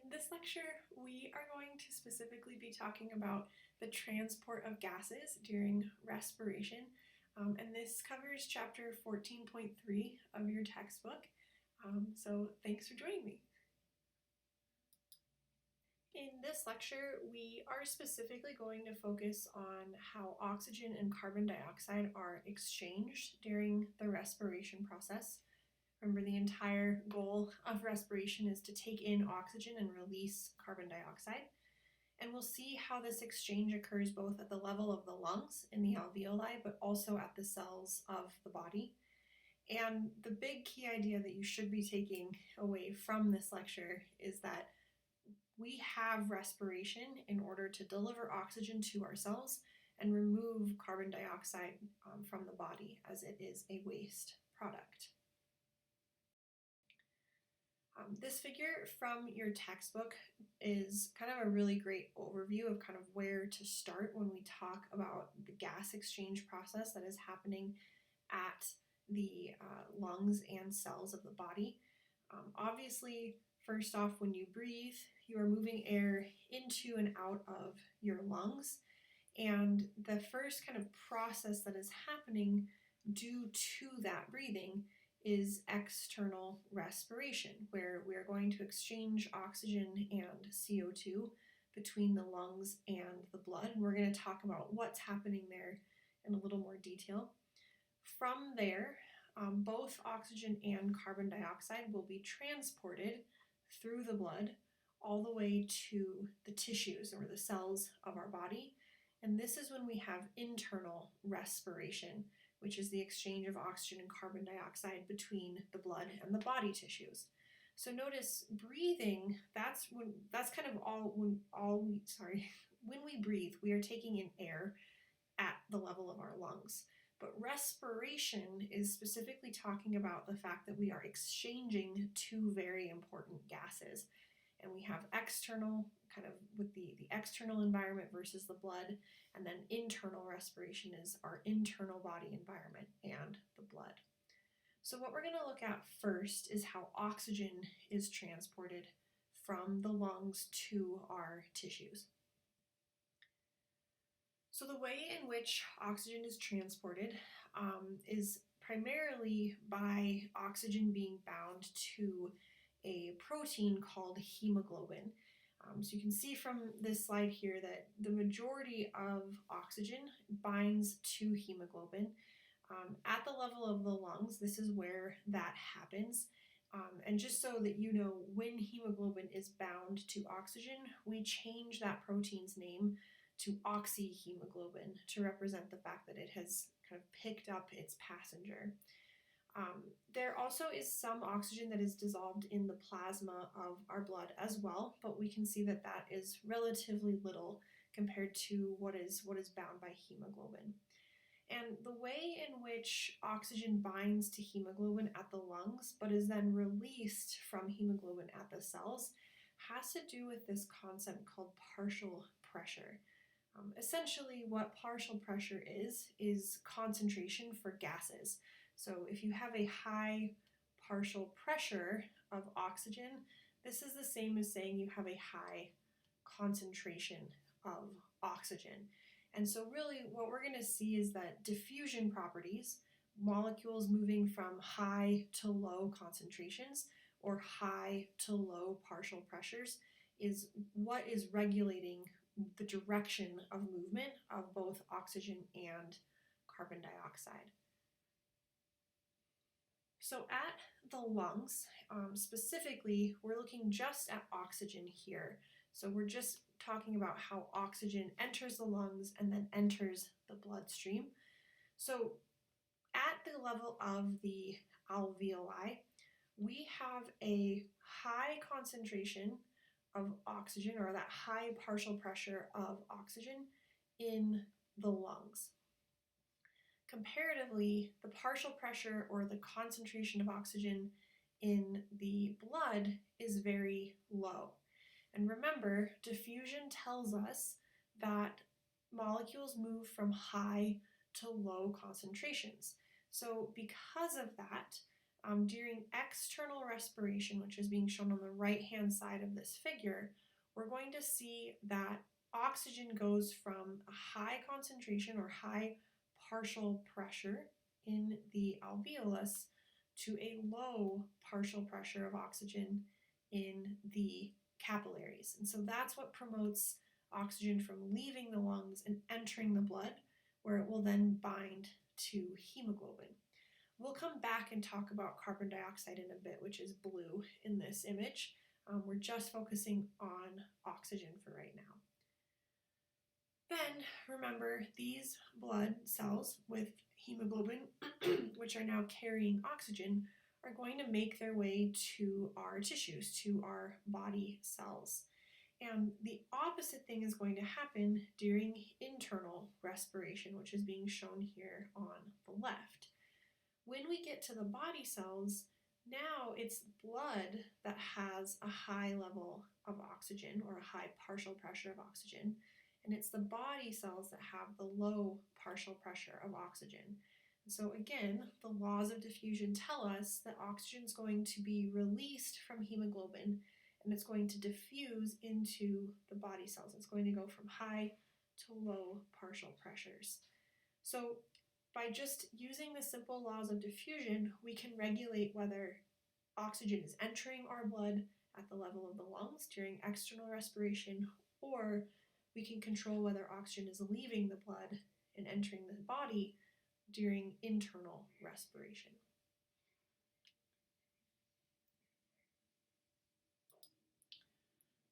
In this lecture, we are going to specifically be talking about the transport of gases during respiration, and this covers chapter 14.3 of your textbook, so thanks for joining me. In this lecture, we are specifically going to focus on how oxygen and carbon dioxide are exchanged during the respiration process. Remember, the entire goal of respiration is to take in oxygen and release carbon dioxide. And we'll see how this exchange occurs both at the level of the lungs in the alveoli, but also at the cells of the body. And the big key idea that you should be taking away from this lecture is that we have respiration in order to deliver oxygen to our cells and remove carbon dioxide from the body, as it is a waste product. This figure from your textbook is kind of a really great overview of kind of where to start when we talk about the gas exchange process that is happening at the lungs and cells of the body. Obviously, first off, when you breathe, you are moving air into and out of your lungs. And the first kind of process that is happening due to that breathing is external respiration, where we are going to exchange oxygen and CO2 between the lungs and the blood. And we're going to talk about what's happening there in a little more detail. From there, both oxygen and carbon dioxide will be transported through the blood all the way to the tissues or the cells of our body. And this is when we have internal respiration, which is the exchange of oxygen and carbon dioxide between the blood and the body tissues. So notice breathing, when we breathe, we are taking in air at the level of our lungs. But respiration is specifically talking about the fact that we are exchanging two very important gases. And we have external, kind of with the external environment versus the blood, and then internal respiration is our internal body environment and the blood. So what we're going to look at first is how oxygen is transported from the lungs to our tissues. So the way in which oxygen is transported is primarily by oxygen being bound to a protein called hemoglobin. So you can see from this slide here that the majority of oxygen binds to hemoglobin. At the level of the lungs, this is where that happens. And just so that you know, when hemoglobin is bound to oxygen, we change that protein's name to oxyhemoglobin to represent the fact that it has kind of picked up its passenger. There also is some oxygen that is dissolved in the plasma of our blood as well, but we can see that that is relatively little compared to what is bound by hemoglobin. And the way in which oxygen binds to hemoglobin at the lungs, but is then released from hemoglobin at the cells, has to do with this concept called partial pressure. Essentially, what partial pressure is concentration for gases. So if you have a high partial pressure of oxygen, this is the same as saying you have a high concentration of oxygen. And so really what we're going to see is that diffusion properties, molecules moving from high to low concentrations or high to low partial pressures, is what is regulating the direction of movement of both oxygen and carbon dioxide. So at the lungs, specifically, we're looking just at oxygen here. So we're just talking about how oxygen enters the lungs and then enters the bloodstream. So at the level of the alveoli, we have a high concentration of oxygen, or that high partial pressure of oxygen in the lungs. Comparatively, the partial pressure or the concentration of oxygen in the blood is very low. And remember, diffusion tells us that molecules move from high to low concentrations. So because of that, During external respiration, which is being shown on the right-hand side of this figure, we're going to see that oxygen goes from a high concentration or high partial pressure in the alveolus to a low partial pressure of oxygen in the capillaries. And so that's what promotes oxygen from leaving the lungs and entering the blood, where it will then bind to hemoglobin. We'll come back and talk about carbon dioxide in a bit, which is blue in this image. We're just focusing on oxygen for right now. Then remember, these blood cells with hemoglobin, which are now carrying oxygen, are going to make their way to our tissues, to our body cells. And the opposite thing is going to happen during internal respiration, which is being shown here on the left. When we get to the body cells, now it's blood that has a high level of oxygen or a high partial pressure of oxygen, and it's the body cells that have the low partial pressure of oxygen. And so again, the laws of diffusion tell us that oxygen is going to be released from hemoglobin and it's going to diffuse into the body cells. It's going to go from high to low partial pressures. So by just using the simple laws of diffusion, we can regulate whether oxygen is entering our blood at the level of the lungs during external respiration, or we can control whether oxygen is leaving the blood and entering the body during internal respiration.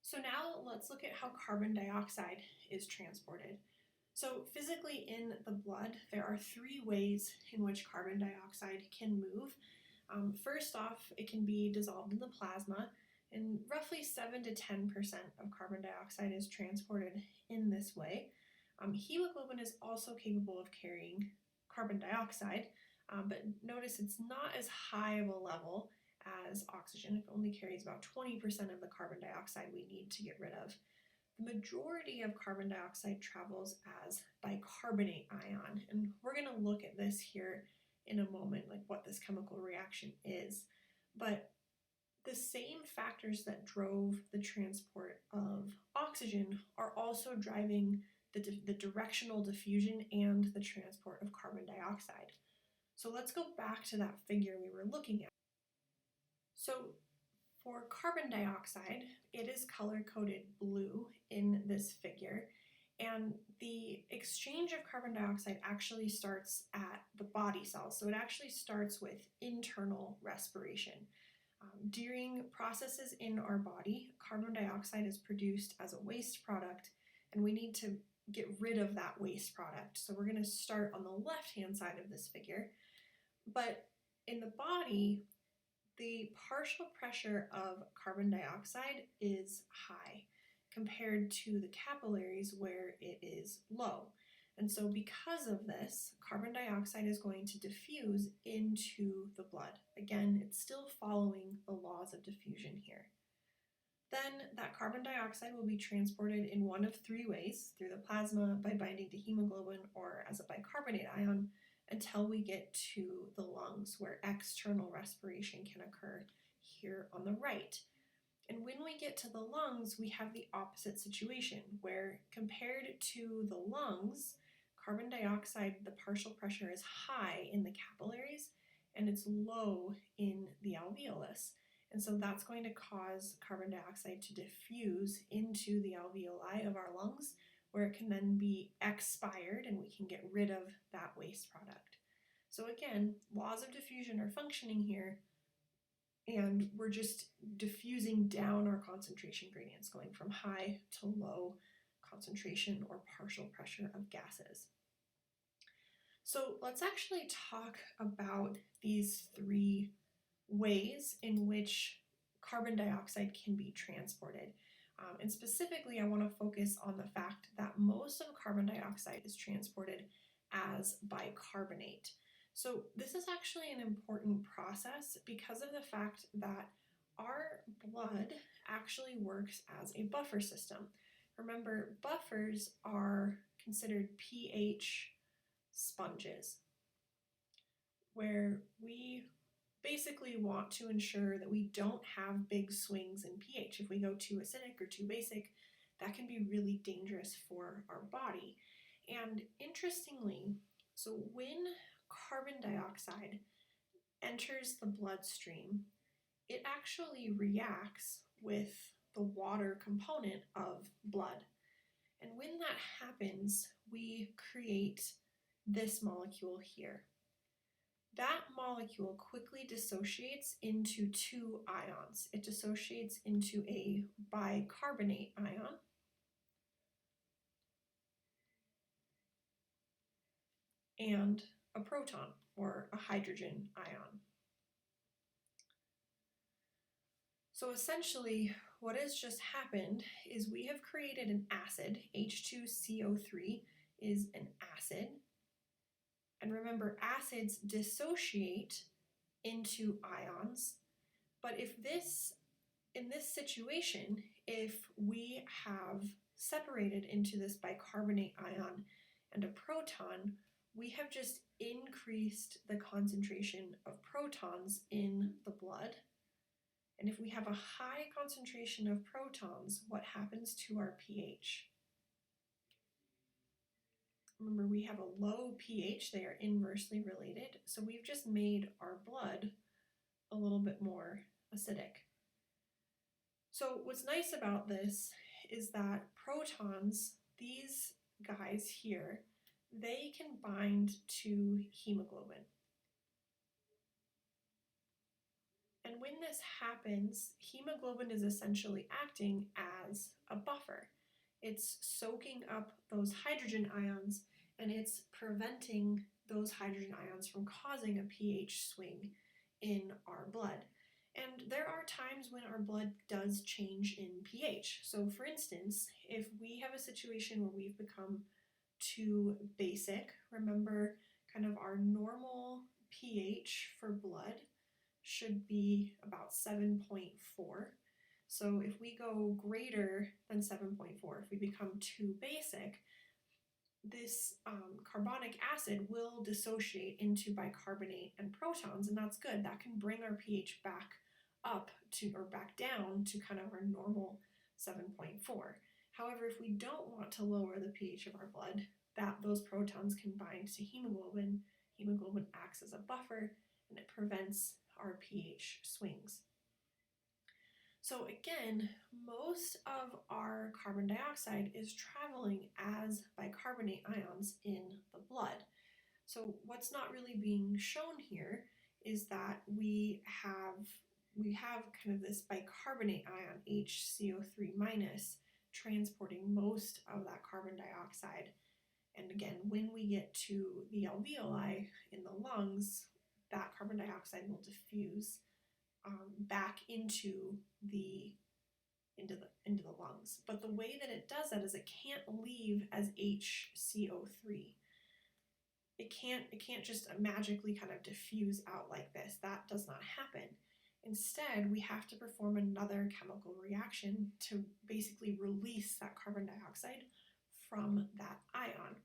So now let's look at how carbon dioxide is transported. So physically in the blood, there are three ways in which carbon dioxide can move. First off, it can be dissolved in the plasma, and roughly 7 to 10% of carbon dioxide is transported in this way. Hemoglobin is also capable of carrying carbon dioxide, but notice it's not as high of a level as oxygen. It only carries about 20% of the carbon dioxide we need to get rid of. The majority of carbon dioxide travels as bicarbonate ion, and we're going to look at this here in a moment, like what this chemical reaction is. But the same factors that drove the transport of oxygen are also driving the directional diffusion and the transport of carbon dioxide. So let's go back to that figure we were looking at. So for carbon dioxide, it is color-coded blue in this figure, and the exchange of carbon dioxide actually starts at the body cells. So it actually starts with internal respiration. During processes in our body, carbon dioxide is produced as a waste product, and we need to get rid of that waste product. So we're going to start on the left-hand side of this figure. But in the body, the partial pressure of carbon dioxide is high compared to the capillaries where it is low. And so because of this, carbon dioxide is going to diffuse into the blood. Again, it's still following the laws of diffusion here. Then that carbon dioxide will be transported in one of three ways: through the plasma, by binding to hemoglobin, or as a bicarbonate ion, until we get to the lungs, where external respiration can occur here on the right. And when we get to the lungs, we have the opposite situation, where compared to the lungs, carbon dioxide, the partial pressure is high in the capillaries and it's low in the alveolus. And so that's going to cause carbon dioxide to diffuse into the alveoli of our lungs, where it can then be expired and we can get rid of that waste product. So again, laws of diffusion are functioning here, and we're just diffusing down our concentration gradients, going from high to low concentration or partial pressure of gases. So let's actually talk about these three ways in which carbon dioxide can be transported. And specifically, I want to focus on the fact that most of carbon dioxide is transported as bicarbonate. So this is actually an important process because of the fact that our blood actually works as a buffer system. Remember, buffers are considered pH sponges, where we basically want to ensure that we don't have big swings in pH. If we go too acidic or too basic, that can be really dangerous for our body. And interestingly, so when carbon dioxide enters the bloodstream, it actually reacts with the water component of blood. And when that happens, we create this molecule here. That molecule quickly dissociates into two ions. It dissociates into a bicarbonate ion and a proton, or a hydrogen ion. So essentially, what has just happened is we have created an acid. H2CO3 is an acid. And remember, acids dissociate into ions. But in this situation, if we have separated into this bicarbonate ion and a proton, we have just increased the concentration of protons in the blood. And if we have a high concentration of protons, what happens to our pH? Remember, we have a low pH, they are inversely related, so we've just made our blood a little bit more acidic. So what's nice about this is that protons, these guys here, they can bind to hemoglobin. And when this happens, hemoglobin is essentially acting as a buffer. It's soaking up those hydrogen ions and it's preventing those hydrogen ions from causing a pH swing in our blood. And there are times when our blood does change in pH. So for instance, if we have a situation where we've become too basic, remember kind of our normal pH for blood should be about 7.4. So if we go greater than 7.4, if we become too basic, this carbonic acid will dissociate into bicarbonate and protons, and that's good. That can bring our pH back up to, or back down to kind of our normal 7.4. However, if we don't want to lower the pH of our blood, those protons can bind to hemoglobin. Hemoglobin acts as a buffer and it prevents our pH swings. So again, most of our carbon dioxide is traveling as bicarbonate ions in the blood. So what's not really being shown here is that we have kind of this bicarbonate ion, HCO3 minus, transporting most of that carbon dioxide. And again, when we get to the alveoli in the lungs, that carbon dioxide will diffuse back into the lungs. But the way that it does that is it can't leave as HCO3. It can't just magically kind of diffuse out like this. That does not happen. Instead, we have to perform another chemical reaction to basically release that carbon dioxide from that ion.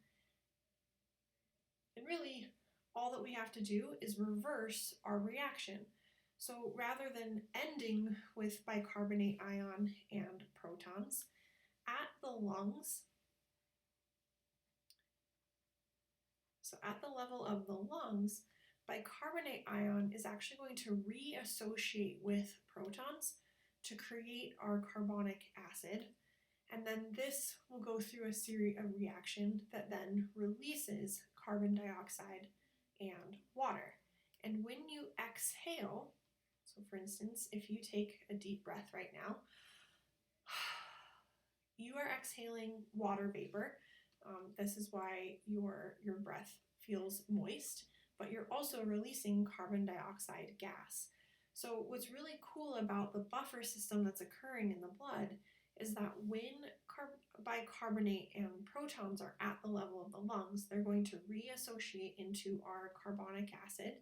And really, all that we have to do is reverse our reaction. So rather than ending with bicarbonate ion and protons, at the lungs, so at the level of the lungs, bicarbonate ion is actually going to reassociate with protons to create our carbonic acid. And then this will go through a series of reaction that then releases carbon dioxide and water. And when you exhale, so for instance, if you take a deep breath right now, you are exhaling water vapor. This is why your breath feels moist, but you're also releasing carbon dioxide gas. So what's really cool about the buffer system that's occurring in the blood is that when bicarbonate and protons are at the level of the lungs, they're going to reassociate into our carbonic acid,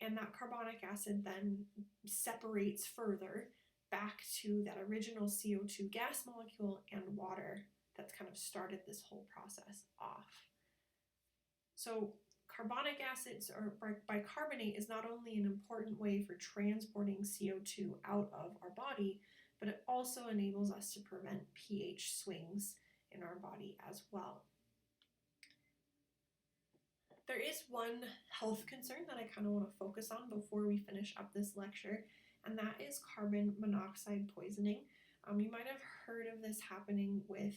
and that carbonic acid then separates further back to that original CO2 gas molecule and water that's kind of started this whole process off. So carbonic acids or bicarbonate is not only an important way for transporting CO2 out of our body, but it also enables us to prevent pH swings in our body as well. There is one health concern that I kind of want to focus on before we finish up this lecture, and that is carbon monoxide poisoning. You might have heard of this happening with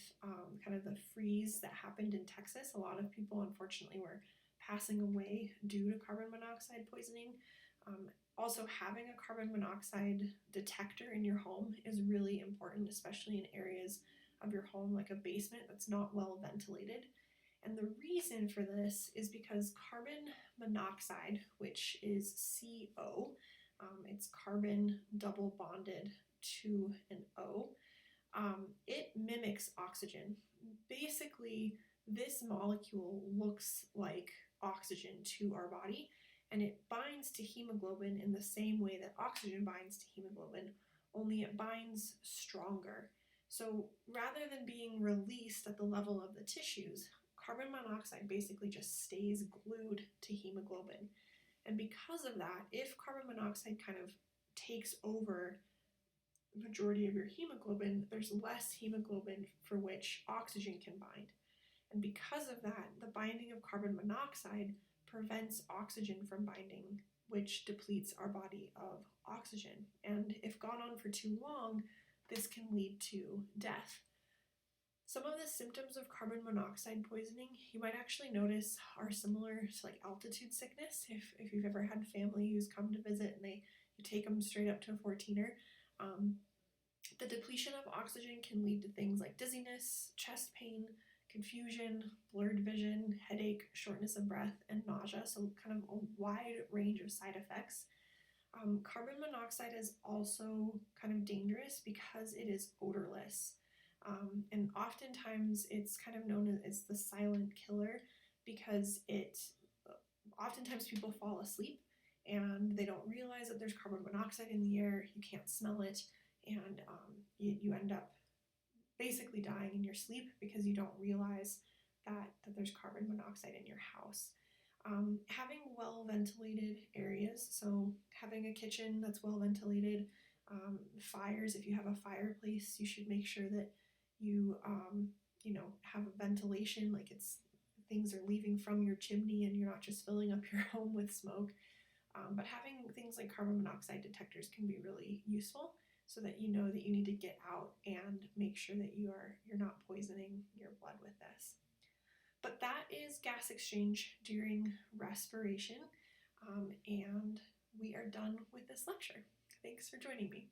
kind of the freeze that happened in Texas. A lot of people, unfortunately, were passing away due to carbon monoxide poisoning. Also, having a carbon monoxide detector in your home is really important, especially in areas of your home like a basement that's not well ventilated. And the reason for this is because carbon monoxide, which is CO, it's carbon double bonded to an O, it mimics oxygen. Basically, this molecule looks like oxygen to our body, and it binds to hemoglobin in the same way that oxygen binds to hemoglobin, only it binds stronger. So rather than being released at the level of the tissues, carbon monoxide basically just stays glued to hemoglobin. And because of that, if carbon monoxide kind of takes over the majority of your hemoglobin, there's less hemoglobin for which oxygen can bind. And because of that, the binding of carbon monoxide prevents oxygen from binding, which depletes our body of oxygen. And if gone on for too long, this can lead to death. Some of the symptoms of carbon monoxide poisoning you might actually notice are similar to like altitude sickness. If you've ever had family who's come to visit and you take them straight up to a 14er, the depletion of oxygen can lead to things like dizziness, chest pain, confusion, blurred vision, headache, shortness of breath, and nausea, so kind of a wide range of side effects. Carbon monoxide is also kind of dangerous because it is odorless. And oftentimes it's kind of known as the silent killer because oftentimes people fall asleep and they don't realize that there's carbon monoxide in the air, you can't smell it, and you end up basically dying in your sleep because you don't realize that there's carbon monoxide in your house. Having well ventilated areas, so having a kitchen that's well ventilated, fires, if you have a fireplace, you should make sure that you have a ventilation, like things are leaving from your chimney and you're not just filling up your home with smoke. But having things like carbon monoxide detectors can be really useful so that you know that you need to get out and make sure that you're not poisoning your blood with this. But that is gas exchange during respiration, and we are done with this lecture. Thanks for joining me.